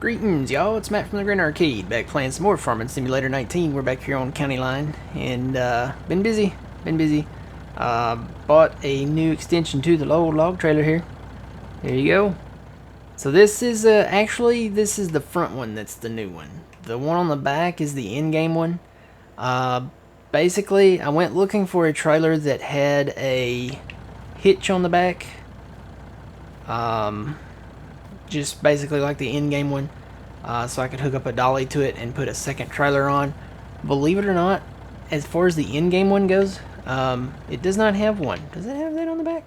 Greetings, y'all. It's Matt from the Grin Arcade, back playing some more Farming Simulator 19. We're back here on County Line, and been busy. Bought a new extension to the old log trailer here. There you go. So this is actually this is the front one that's the new one. The one on the back is the in-game one. Basically, I went looking for a trailer that had a hitch on the back. Just basically like the in-game one, so I could hook up a dolly to it and put a second trailer on. Believe it or not, as far as the in-game one goes, it does not have one. Does it have that on the back?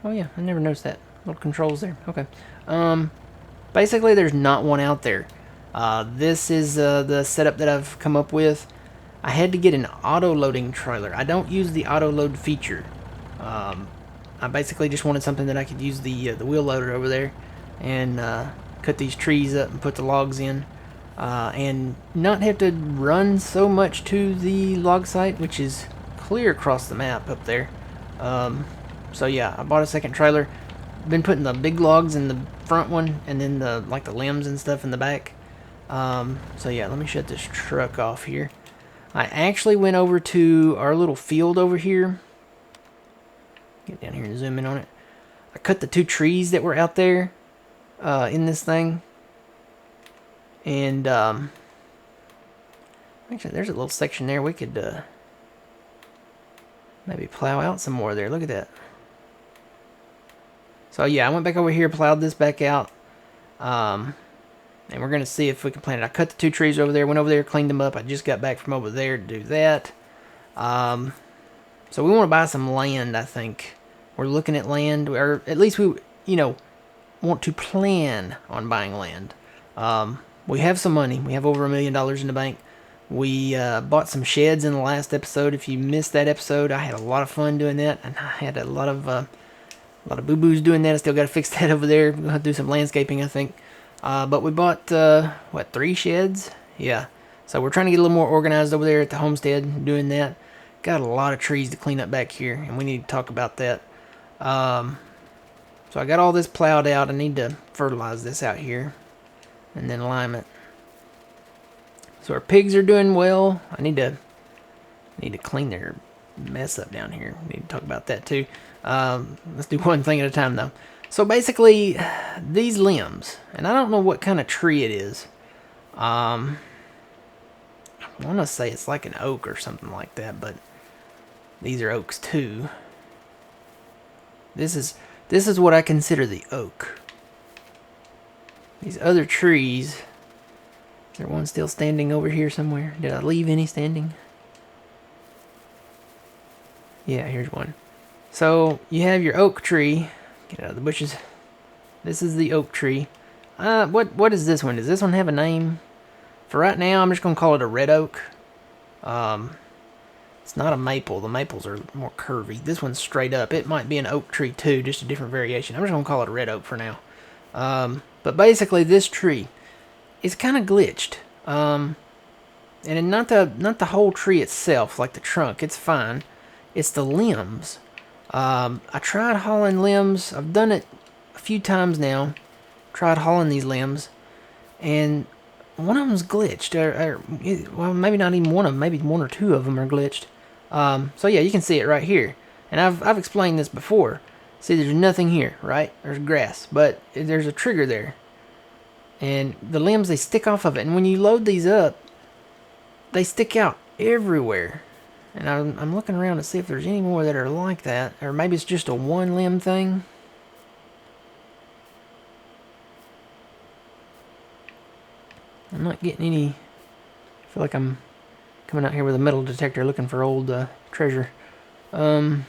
Oh yeah, I never noticed that. Little controls there. Okay. Basically there's not one out there. This is the setup that I've come up with. I had to get an auto-loading trailer. I don't use the auto-load feature. I basically just wanted something that I could use the wheel loader over there and cut these trees up and put the logs in, and not have to run so much to the log site, which is clear across the map up there. So yeah, I bought a second trailer. Been putting the big logs in the front one, and then the limbs and stuff in the back. So yeah, let me shut this truck off here. I actually went over to our little field over here. Get down here and zoom in on it. I cut the two trees that were out there in this thing, and actually there's a little section there we could maybe plow out some more there. Look at that. So yeah, I went back over here, plowed this back out, and we're gonna see if we can plant it. I cut the two trees over there, went over there, cleaned them up. I just got back from over there to do that. So we want to buy some land, I think. We're looking at land, or at least we, want to plan on buying land. We have some money. We have over $1 million in the bank. We bought some sheds in the last episode. If you missed that episode, I had a lot of fun doing that, and I had a lot of boo-boos doing that. I still got to fix that over there. We're going to do some landscaping, I think. But we bought, 3 sheds? Yeah. So we're trying to get a little more organized over there at the homestead, doing that. Got a lot of trees to clean up back here, and we need to talk about that. So I got all this plowed out. I need to fertilize this out here, and then lime it. So our pigs are doing well. I need to clean their mess up down here. We need to talk about that too. Let's do one thing at a time though. So basically, these limbs, and I don't know what kind of tree it is. I want to say it's like an oak or something like that, but these are oaks too. This is what I consider the oak. These other trees. Is there one still standing over here somewhere? Did I leave any standing? Yeah, here's one. So you have your oak tree. Get out of the bushes. This is the oak tree. What is this one? Does this one have a name? For right now, I'm just gonna call it a red oak. It's not a maple. The maples are more curvy. This one's straight up. It might be an oak tree too, just a different variation. I'm just gonna call it a red oak for now. But basically, this tree is kind of glitched. And not the whole tree itself, like the trunk. It's fine. It's the limbs. I tried hauling limbs. I've done it a few times now. Tried hauling these limbs, and one of them's glitched. Well, maybe not even one of them. Maybe one or two of them are glitched. So yeah, you can see it right here. And I've explained this before. See, there's nothing here, right? There's grass, but there's a trigger there. And the limbs, they stick off of it. And when you load these up, they stick out everywhere. And I'm looking around to see if there's any more that are like that. Or maybe it's just a one limb thing. I'm not getting any. I feel like I'm coming out here with a metal detector looking for old treasure. So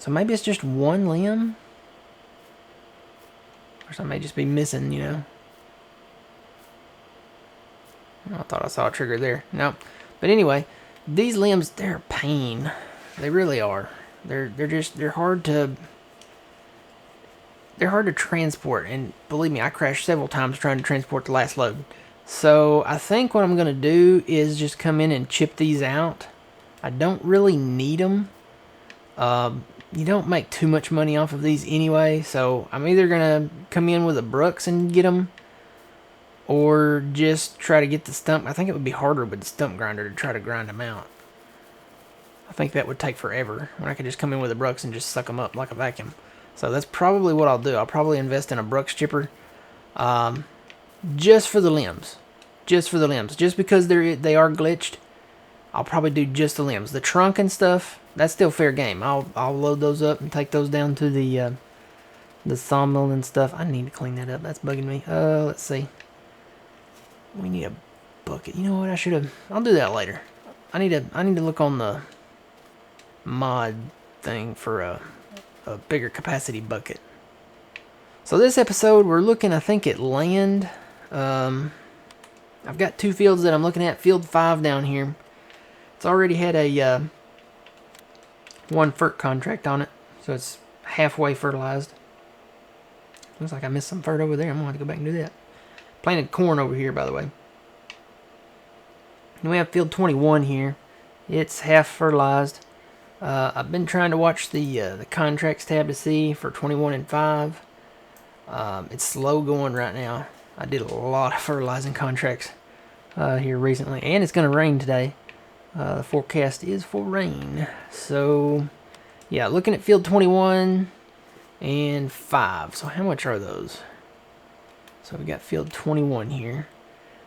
maybe it's just one limb? Or something may just be missing, I thought I saw a trigger there. No. But anyway, these limbs, they're a pain. They really are. They're hard to transport, and believe me, I crashed several times trying to transport the last load. So I think what I'm going to do is just come in and chip these out. I don't really need them. You don't make too much money off of these anyway, so I'm either going to come in with a Brooks and get them, or just try to get the stump. I think it would be harder with the stump grinder to try to grind them out. I think that would take forever, when I could just come in with a Brooks and just suck them up like a vacuum. So that's probably what I'll do. I'll probably invest in a Brooks chipper, just for the limbs. Just for the limbs. Just because they are glitched, I'll probably do just the limbs. The trunk and stuff, that's still fair game. I'll load those up and take those down to the sawmill and stuff. I need to clean that up. That's bugging me. Let's see. We need a bucket. You know what? I should have. I'll do that later. I need to look on the mod thing for a bigger capacity bucket. So this episode, we're looking, I think, at land. I've got 2 fields that I'm looking at. Field 5 down here. It's already had a 1 FERT contract on it, so it's halfway fertilized. Looks like I missed some FERT over there. I'm going to have to go back and do that. Planted corn over here, by the way. And we have field 21 here. It's half fertilized. I've been trying to watch the contracts tab to see for 21 and 5. It's slow going right now. I did a lot of fertilizing contracts here recently, and it's going to rain today. The forecast is for rain. So, yeah, looking at field 21 and 5. So how much are those? So we got field 21 here.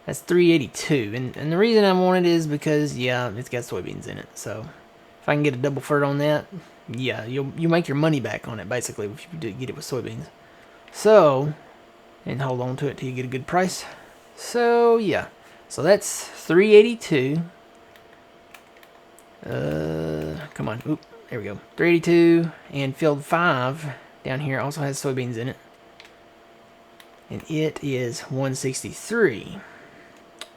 That's 382. And the reason I want it is because, yeah, it's got soybeans in it. So if I can get a double FERT on that, yeah, you make your money back on it, basically, if you do get it with soybeans. So, and hold on to it till you get a good price. So, yeah. So that's 382. Come on. Oop, there we go. 382, and field 5 down here also has soybeans in it. And it is 163.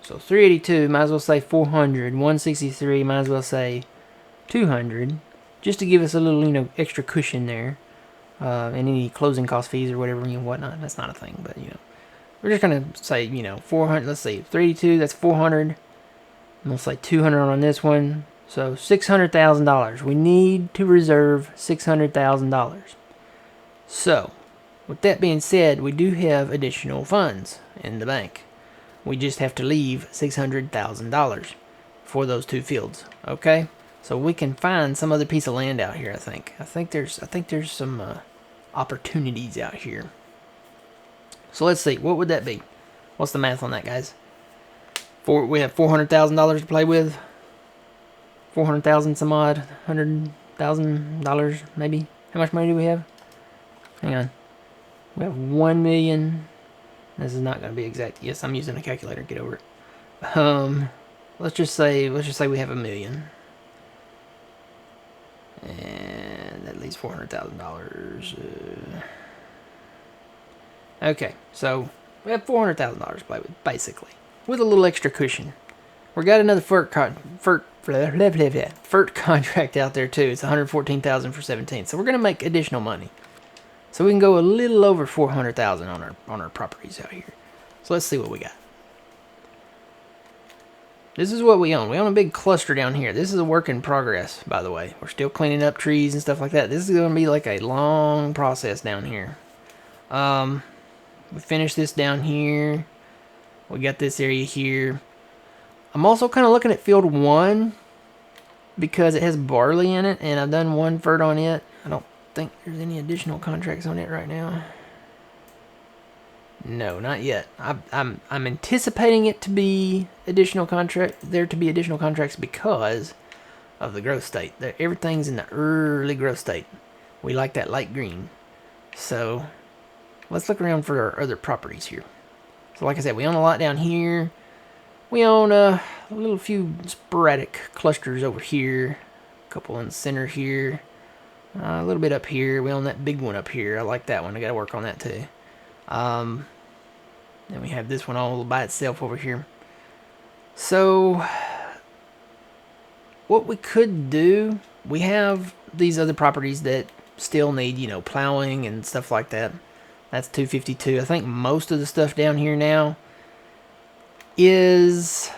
So 382, might as well say 400. 163, might as well say 200. Just to give us a little, extra cushion there. And any closing cost fees or whatever, whatnot. That's not a thing, but, we're just going to say, 400. Let's see, 382, that's 400. I'm going to say 200 on this one. So $600,000. We need to reserve $600,000. So, with that being said, we do have additional funds in the bank. We just have to leave $600,000 for those 2 fields. Okay? So we can find some other piece of land out here, I think. I think there's some opportunities out here. So let's see. What would that be? What's the math on that, guys? We have $400,000 to play with. 400,000 some odd. $100,000 maybe. How much money do we have? Hang on. We have 1 million. This is not going to be exact. Yes, I'm using a calculator. Get over it. Let's just say we have 1 million. And that leaves $400,000. Okay, so we have $400,000 to play with, basically, with a little extra cushion. We got another FERT contract out there too. It's $114,000 for 17. So we're gonna make additional money. So we can go a little over $400,000 on our properties out here. So let's see what we got. This is what we own. We own a big cluster down here. This is a work in progress, by the way. We're still cleaning up trees and stuff like that. This is going to be like a long process down here. We finished this down here. We got this area here. I'm also kind of looking at field 1 because it has barley in it, and I've done 1 FERT on it. I don't think there's any additional contracts on it right now. No, not yet. I'm anticipating it to be additional contracts because of the growth state. Everything's in the early growth state. We like that light green. So let's look around for our other properties here. So like I said, we own a lot down here. We own a little few sporadic clusters over here. A couple in the center here. A little bit up here. We own that big one up here. I like that one. I got to work on that too. Then we have this one all by itself over here. So what we could do, we have these other properties that still need, plowing and stuff like that. That's 252. I think most of the stuff down here now is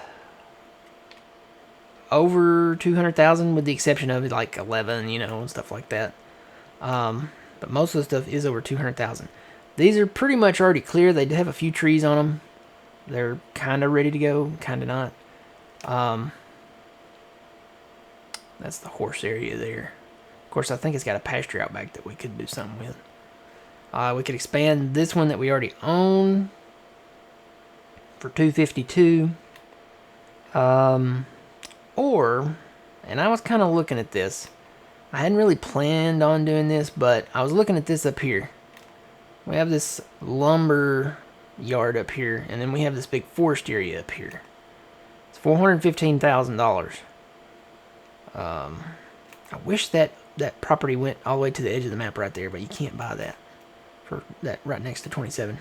over 200,000 with the exception of like 11, and stuff like that. But most of the stuff is over 200,000. These are pretty much already clear. They have a few trees on them. They're kind of ready to go, kind of not. That's the horse area there. Of course, I think it's got a pasture out back that we could do something with. We could expand this one that we already own for 252. Or, and I was kind of looking at this. I hadn't really planned on doing this, but I was looking at this up here. We have this lumber yard up here, and then we have this big forest area up here. It's $415,000. I wish that property went all the way to the edge of the map right there, but you can't buy that for that right next to 27.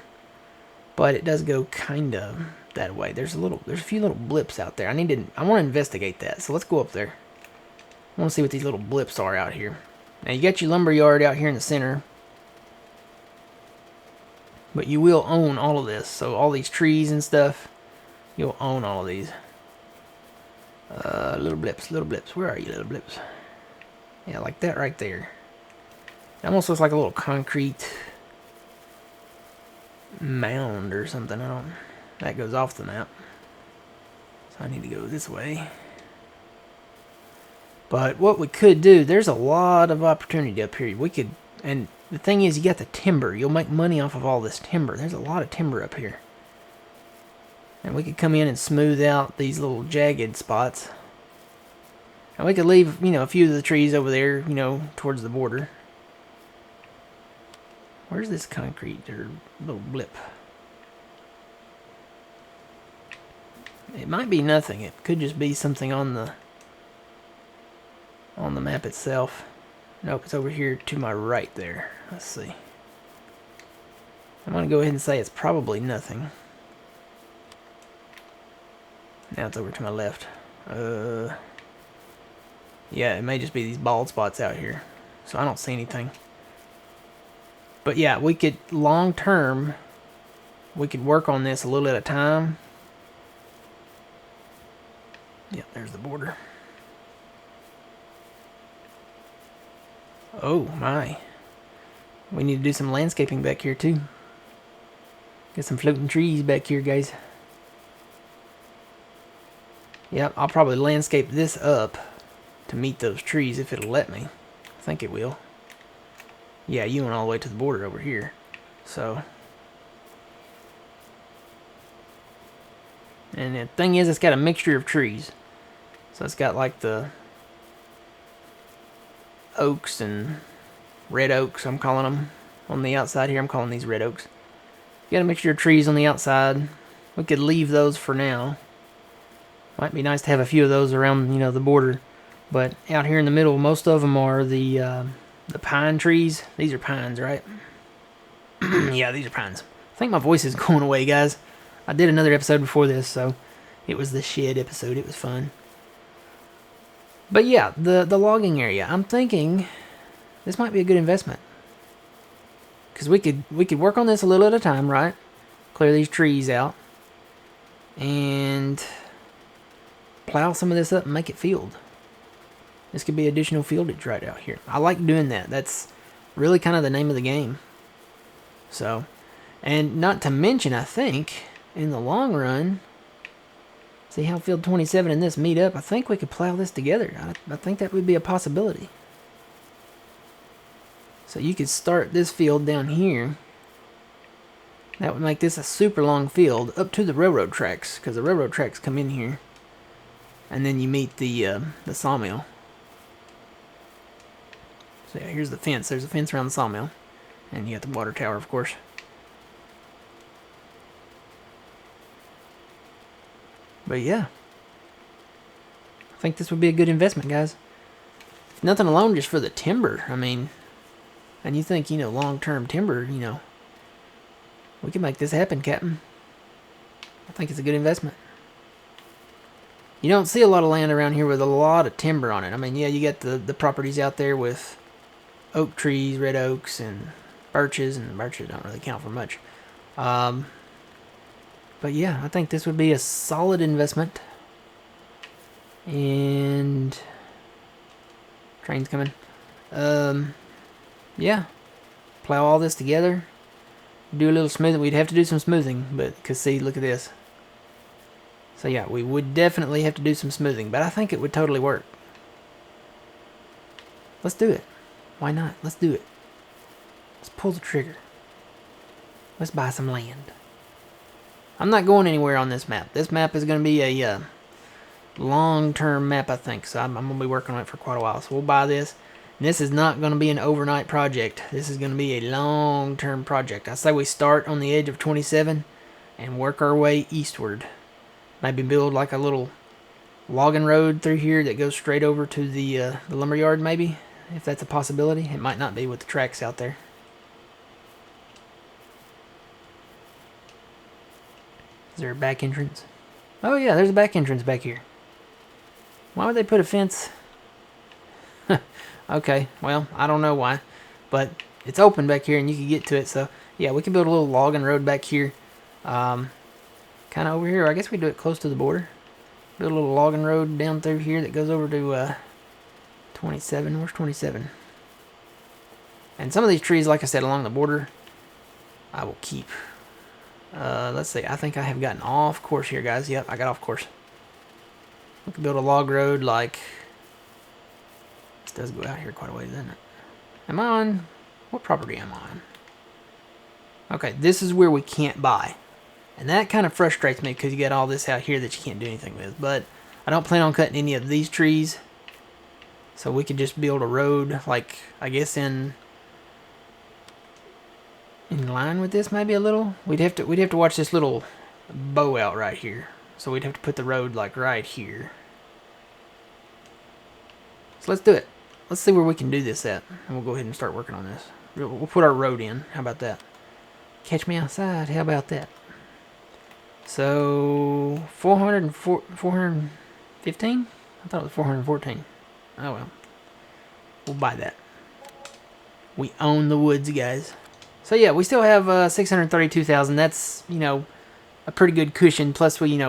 But it does go kind of that way. There's a few little blips out there. I want to investigate that. So let's go up there. I want to see what these little blips are out here. Now you got your lumber yard out here in the center, but you will own all of this. So all these trees and stuff, you'll own all of these. Little blips. Where are you, little blips? Yeah, like that right there. It almost looks like a little concrete mound or something. That goes off the map. So I need to go this way. But what we could do, there's a lot of opportunity up here. And the thing is, you got the timber. You'll make money off of all this timber. There's a lot of timber up here. And we could come in and smooth out these little jagged spots. And we could leave, a few of the trees over there, towards the border. Where's this concrete or little blip? It might be nothing. It could just be something on the map itself. Nope, it's over here to my right there. Let's see. I'm going to go ahead and say it's probably nothing. Now it's over to my left. Yeah, it may just be these bald spots out here. So I don't see anything. But yeah, we could, long term, we could work on this a little at a time. Yep, there's the border. Oh my. We need to do some landscaping back here too. Get some floating trees back here, guys. Yep, I'll probably landscape this up to meet those trees if it'll let me. I think it will. Yeah, you went all the way to the border over here. So. And the thing is, it's got a mixture of trees. So it's got like the oaks and red oaks, I'm calling them. On the outside here, I'm calling these red oaks. You got a mixture of trees on the outside. We could leave those for now. Might be nice to have a few of those around, the border. But out here in the middle, most of them are the pine trees. These are pines, right? Yeah, these are pines. I think my voice is going away, guys. I did another episode before this, so it was the shed episode. It was fun. But yeah, the logging area. I'm thinking this might be a good investment. Because we could work on this a little at a time, right? Clear these trees out. And plow some of this up and make it field. This could be additional fieldage right out here. I like doing that. That's really kind of the name of the game. So, and not to mention, I think, in the long run, see how field 27 and this meet up, I think we could plow this together. I think that would be a possibility. So you could start this field down here. That would make this a super long field up to the railroad tracks, because the railroad tracks come in here. And then you meet the sawmill. So yeah, here's the fence. There's a fence around the sawmill. And you got the water tower, of course. But yeah. I think this would be a good investment, guys. If nothing alone, just for the timber. I mean, and you think, long-term timber, we can make this happen, Captain. I think it's a good investment. You don't see a lot of land around here with a lot of timber on it. I mean, yeah, you got the properties out there with oak trees, red oaks, and birches don't really count for much. But yeah, I think this would be a solid investment. And train's coming. Yeah. Plow all this together. Do a little smoothing. We'd have to do some smoothing, but because see, look at this. So yeah, we would definitely have to do some smoothing, but I think it would totally work. Let's do it. Why not? Let's do it. Let's pull the trigger. Let's buy some land. I'm not going anywhere on this map. This map is going to be a long-term map, I think, so I'm going to be working on it for quite a while. So we'll buy this. And this is not going to be an overnight project. This is going to be a long-term project. I say we start on the edge of 27 and work our way eastward. Maybe build like a little logging road through here that goes straight over to the lumberyard, maybe, if that's a possibility. It might not be with the tracks out there. Is there a back entrance? Oh yeah, there's a back entrance back here. Why would they put a fence? Okay, well, I don't know why, but it's open back here and you can get to it. So yeah, we can build a little logging road back here, kind of over here. I guess we do it close to the border. Build a little logging road down through here that goes over to 27. Where's 27? And some of these trees, like I said, along the border, I will keep. Let's see. I think I have gotten off course here, guys. Yep, I got off course. We can build a log road like... This does go out here quite a ways, doesn't it? Am I on... What property am I on? Okay, this is where we can't buy. And that kind of frustrates me because you got all this out here that you can't do anything with. But I don't plan on cutting any of these trees. So we could just build a road, like, I guess in line with this maybe a little. We'd have to watch this little bow out right here. So we'd have to put the road like right here. So let's do it. Let's see where we can do this at. And we'll go ahead and start working on this. We'll put our road in. How about that? Catch me outside. How about that? So 415? I thought it was 414. Oh well. We'll buy that. We own the woods, guys. So yeah, we still have 632,000. That's, you know, a pretty good cushion. Plus, we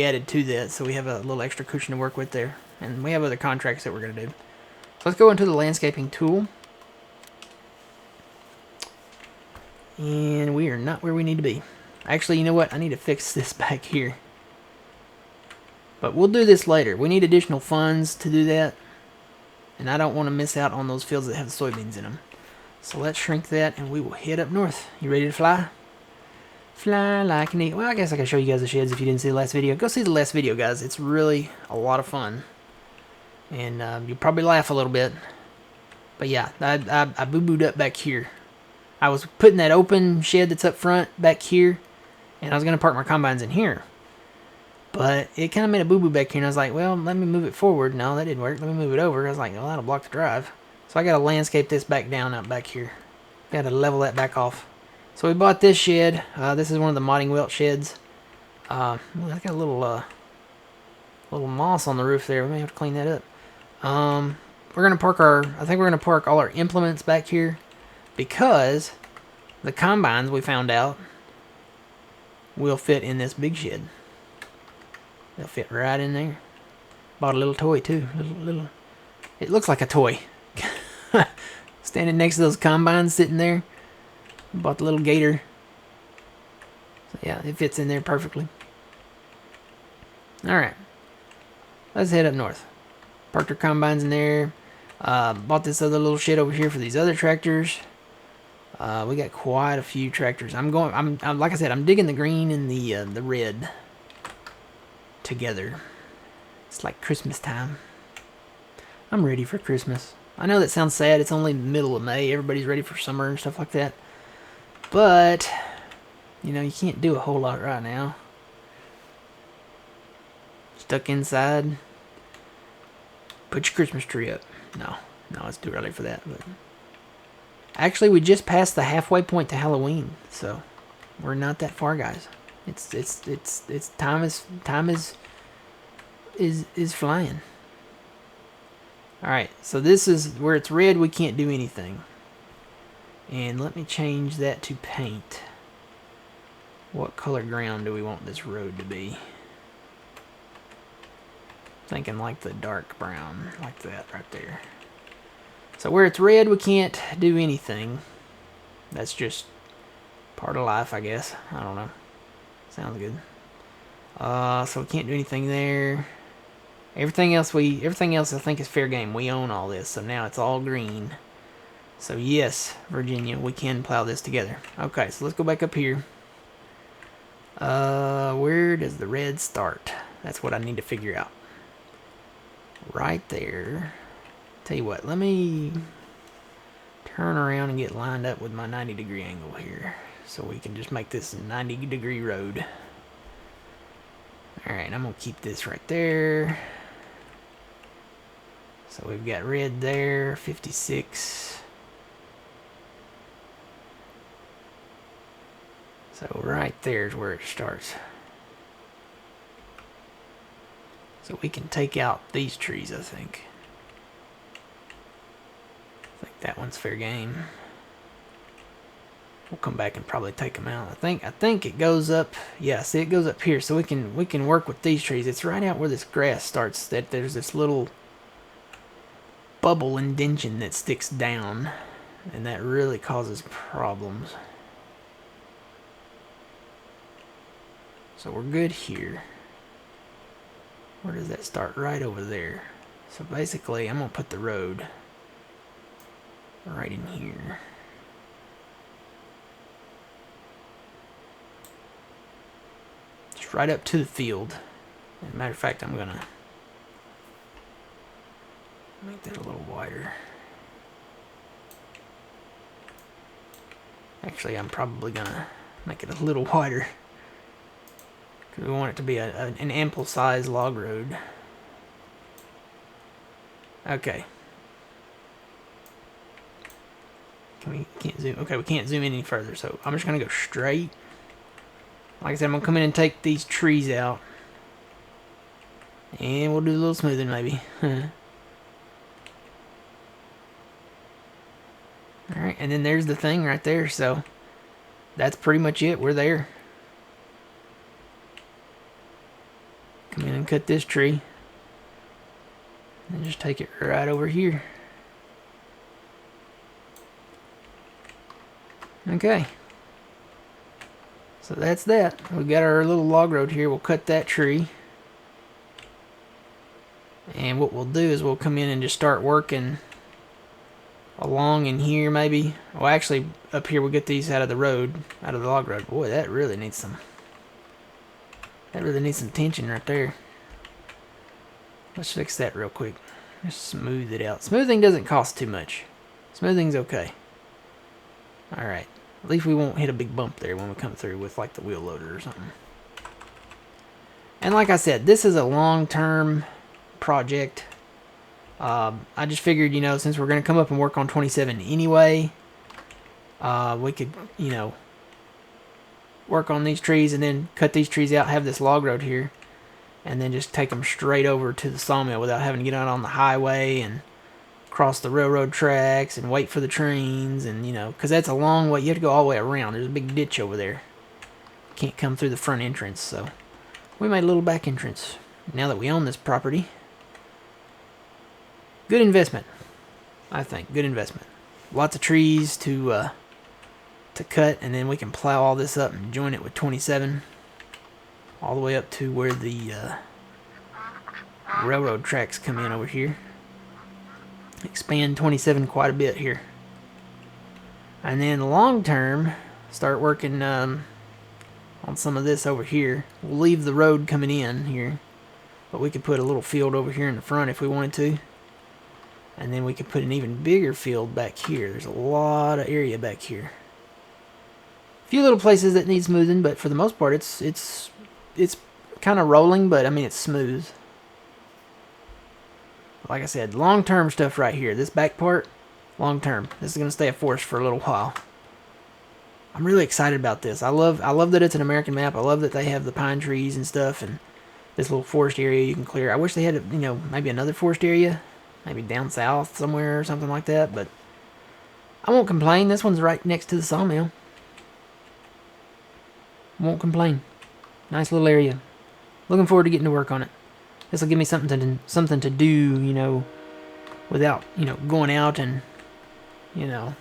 added to that, so we have a little extra cushion to work with there. And we have other contracts that we're going to do. So let's go into the landscaping tool. And we are not where we need to be. Actually, you know what? I need to fix this back here. But we'll do this later. We need additional funds to do that. And I don't want to miss out on those fields that have the soybeans in them. So let's shrink that and we will head up north. You ready to fly? Fly like an eagle. Well, I guess I can show you guys the sheds if you didn't see the last video. Go see the last video, guys. It's really a lot of fun. And you'll probably laugh a little bit. But yeah, I boo-booed up back here. I was putting that open shed that's up front back here. And I was going to park my combines in here. But it kind of made a boo-boo back here. And I was like, well, let me move it forward. No, that didn't work. Let me move it over. I was like, well, that'll block the drive. So I got to landscape this back down out back here. Got to level that back off. So we bought this shed. This is one of the modding welt sheds. I got a little moss on the roof there. We may have to clean that up. We're gonna park I think we're gonna park all our implements back here because the combines we found out will fit in this big shed. They'll fit right in there. Bought a little toy too. Little. It looks like a toy. Standing next to those combines sitting there. Bought the little gator. So yeah, it fits in there perfectly. Alright. Let's head up north. Parked our combines in there. Bought this other little shit over here for these other tractors. We got quite a few tractors. I'm like I said, I'm digging the green and the red together. It's like Christmas time. I'm ready for Christmas. I know that sounds sad. It's only the middle of May. Everybody's ready for summer and stuff like that. But, you know, you can't do a whole lot right now. Stuck inside. Put your Christmas tree up. No, it's too early for that. But actually, we just passed the halfway point to Halloween, so we're not that far, guys. It's time is flying. All right, so this is where it's red. We can't do anything. And let me change that to paint. What color ground do we want this road to be? Thinking like the dark brown, like that right there. So where it's red, we can't do anything. That's just part of life, I guess. I don't know. Sounds good. So we can't do anything there. Everything else I think is fair game. We own all this, so now it's all green. So yes, Virginia, we can plow this together. Okay, so let's go back up here. Where does the red start? That's what I need to figure out. Right there. Tell you what, let me turn around and get lined up with my 90-degree angle here, so we can just make this a 90-degree road. Alright, I'm going to keep this right there. So we've got red there, 56. So right there is where it starts. So we can take out these trees, I think. I think that one's fair game. We'll come back and probably take them out. I think it goes up. Yeah, see, it goes up here, so we can work with these trees. It's right out where this grass starts. That there's this little bubble indention that sticks down, and that really causes problems. So we're good here. Where does that start? Right over there. So basically, I'm gonna put the road right in here. Just right up to the field. As a matter of fact, I'm gonna make that a little wider. Actually, I'm probably gonna make it a little wider, because we want it to be an ample size log road. Okay. Can't zoom. Okay, we can't zoom in any further, so I'm just gonna go straight. Like I said, I'm gonna come in and take these trees out, and we'll do a little smoothing maybe. Alright, and then there's the thing right there, so that's pretty much it. We're there. Come in and cut this tree, and just take it right over here. Okay. So that's that. We've got our little log road here. We'll cut that tree. And what we'll do is we'll come in and just start working along in here maybe. Well, actually, up here we'll get these out of the road, out of the log road. Boy, that really needs some tension right there. Let's fix that real quick. Just smooth it out. Smoothing doesn't cost too much. Smoothing's okay. Alright. At least we won't hit a big bump there when we come through with like the wheel loader or something. And like I said, this is a long-term project. I just figured, you know, since we're going to come up and work on 27 anyway, we could, you know, work on these trees and then cut these trees out, have this log road here, and then just take them straight over to the sawmill without having to get out on the highway and cross the railroad tracks and wait for the trains, and you know, because that's a long way. You have to go all the way around. There's a big ditch over there. Can't come through the front entrance, so we made a little back entrance. Now that we own this property, good investment, I think. Good investment. Lots of trees to cut, and then we can plow all this up and join it with 27 all the way up to where the railroad tracks come in over here. Expand 27 quite a bit here. And then long term, start working on some of this over here. We'll leave the road coming in here, but we could put a little field over here in the front if we wanted to. And then we could put an even bigger field back here. There's a lot of area back here. A few little places that need smoothing, but for the most part it's kind of rolling, but I mean it's smooth. Like I said, long-term stuff right here. This back part, long-term. This is going to stay a forest for a little while. I'm really excited about this. I love that it's an American map. I love that they have the pine trees and stuff, and this little forest area you can clear. I wish they had, you know, maybe another forest area, maybe down south somewhere or something like that, but I won't complain. This one's right next to the sawmill. Won't complain. Nice little area. Looking forward to getting to work on it. This will give me something to do, you know, without, you know, going out and, you know,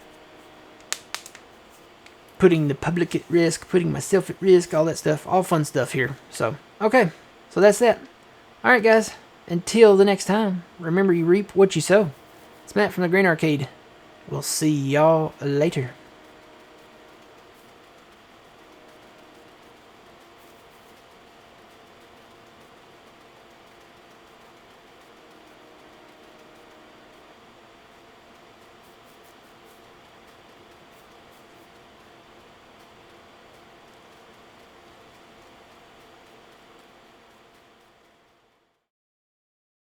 putting the public at risk, putting myself at risk, all that stuff. All fun stuff here. So, okay. So that's that. Alright, guys. Until the next time, remember you reap what you sow. It's Matt from the Grain Arcade. We'll see y'all later.